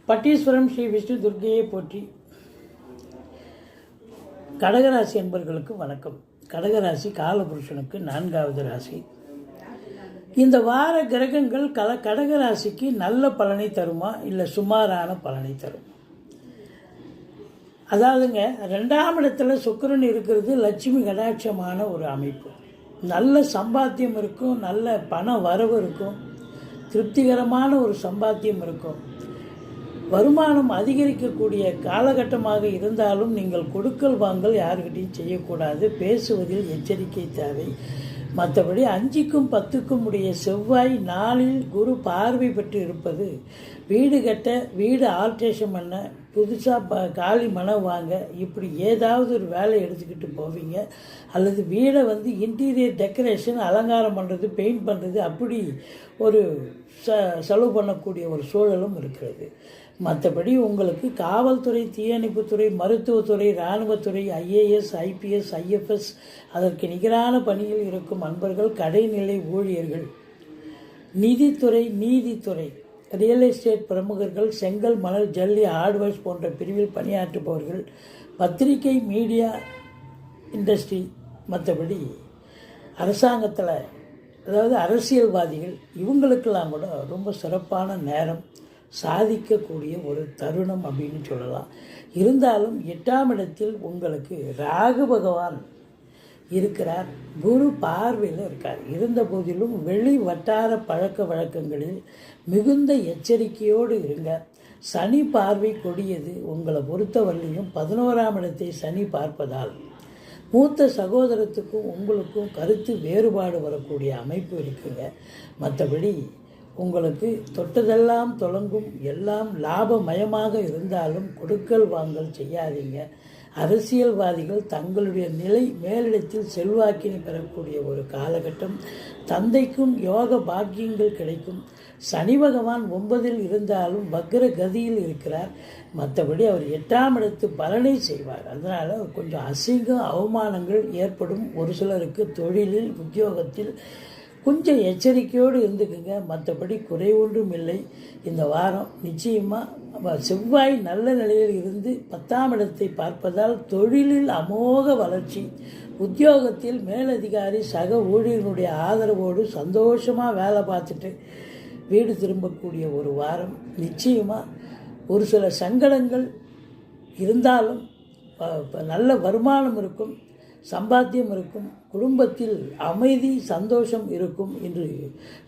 பட்டீஸ்வரம் ஸ்ரீ விஷ்ணு துர்க்கையை போற்றி. கடகராசி என்பவர்களுக்கு வணக்கம். கடகராசி காலபுருஷனுக்கு 4வது ராசி. இந்த வார கிரகங்கள் கடகராசிக்கு நல்ல பலனை தருமா இல்லை சுமாரான பலனை தரும்? அதாவதுங்க, 2ஆம் இடத்துல சுக்கிரன் இருக்கிறது லட்சுமி கடாட்சமான ஒரு அமைப்பு. நல்ல சம்பாத்தியம் இருக்கும், நல்ல பண வரவு இருக்கும், திருப்திகரமான ஒரு சம்பாத்தியம் இருக்கும், வருமானம் அதிகரிக்கக்கூடிய காலகட்டமாக இருந்தாலும் நீங்கள் கொடுக்கல் வாங்கல் யாருக்கிட்டையும் செய்யக்கூடாது. பேசுவதில் எச்சரிக்கை தேவை. மற்றபடி 5க்கும் 10க்கும் உடைய செவ்வாய் நாளில் குரு பார்வை பெற்று இருப்பது வீடு கட்ட, வீடு ஆல்ட்ரேஷன் பண்ண, புதுசாக காலி மனம் வாங்க, இப்படி ஏதாவது ஒரு வேலை எடுத்துக்கிட்டு போவீங்க. அல்லது வீடை இன்டீரியர் டெக்கரேஷன், அலங்காரம் பண்ணுறது, பெயிண்ட் பண்ணுறது, அப்படி ஒரு செலவு பண்ணக்கூடிய ஒரு சூழலும் இருக்கிறது. மற்றபடி உங்களுக்கு காவல்துறை, தீயணைப்புத்துறை, மருத்துவத்துறை, இராணுவத்துறை, ஐஏஎஸ், ஐபிஎஸ், ஐஎஃப்எஸ், அதற்கு நிகரான பணியில் இருக்கும் அன்பர்கள், கடைநிலை ஊழியர்கள், நிதித்துறை, நீதித்துறை, ரியல் எஸ்டேட் பிரமுகர்கள், செங்கல், மணல், ஜல்லி, ஹார்ட்வேர்ஸ் போன்ற பிரிவில் பணியாற்றுபவர்கள், பத்திரிகை, மீடியா இண்டஸ்ட்ரி, மற்றபடி அரசாங்கத்தில், அதாவது அரசியல்வாதிகள், இவங்களுக்கெல்லாம் கூட ரொம்ப சிறப்பான நேரம், சாதிக்கக்கூடிய ஒரு தருணம் அப்படின்னு சொல்லலாம். இருந்தாலும் 8ஆம் இடத்தில் உங்களுக்கு ராகு பகவான் இருக்கிறார், குரு பார்வையில் இருக்கார். இருந்த போதிலும் வெளி வட்டார பழக்க வழக்கங்களில் மிகுந்த எச்சரிக்கையோடு இருங்க. சனி பார்வை கொடியது. உங்களை பொறுத்தவரையிலும் 11ஆம் இடத்தை சனி பார்ப்பதால் மூத்த சகோதரத்துக்கும் உங்களுக்கும் கருத்து வேறுபாடு வரக்கூடிய அமைப்பு இருக்குங்க. மற்றபடி உங்களுக்கு தொட்டதெல்லாம் தொடங்கும், எல்லாம் லாபமயமாக இருந்தாலும் கொடுக்கல் வாங்கல் செய்யாதீங்க. அரசியல்வாதிகள் தங்களுடைய நிலை மேலிடத்தில் செல்வாக்கினை பெறக்கூடிய ஒரு காலகட்டம். தந்தைக்கும் யோக பாக்கியங்கள் கிடைக்கும். சனி பகவான் 9இல் இருந்தாலும் வக்ர கதியில் இருக்கிறார். மற்றபடி அவர் 8ஆம் இடத்து பலனை செய்வார். அதனால் கொஞ்சம் அசிங்கம், அவமானங்கள் ஏற்படும். ஒரு சிலருக்கு தொழிலில், உத்தியோகத்தில் கொஞ்சம் எச்சரிக்கையோடு இருந்துக்குங்க. மற்றபடி குறை ஒன்றும் இல்லை. இந்த வாரம் நிச்சயமாக செவ்வாய் நல்ல நிலையில் இருந்து 10ஆம் இடத்தை பார்ப்பதால் தொழிலில் அமோக வளர்ச்சி, உத்தியோகத்தில் மேலதிகாரி, சக ஊழியர்களுடைய ஆதரவோடு சந்தோஷமாக வேலை பார்த்துட்டு வீடு திரும்பக்கூடிய ஒரு வாரம். நிச்சயமாக ஒரு சில சங்கடங்கள் இருந்தாலும் நல்ல வருமானம் இருக்கும், சம்பாத்தியம் இருக்கும், குடும்பத்தில் அமைதி, சந்தோஷம் இருக்கும் என்று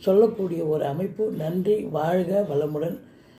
சொல்லக்கூடிய ஒரு அமைப்பு. நன்றி. வாழ்க வளமுடன்.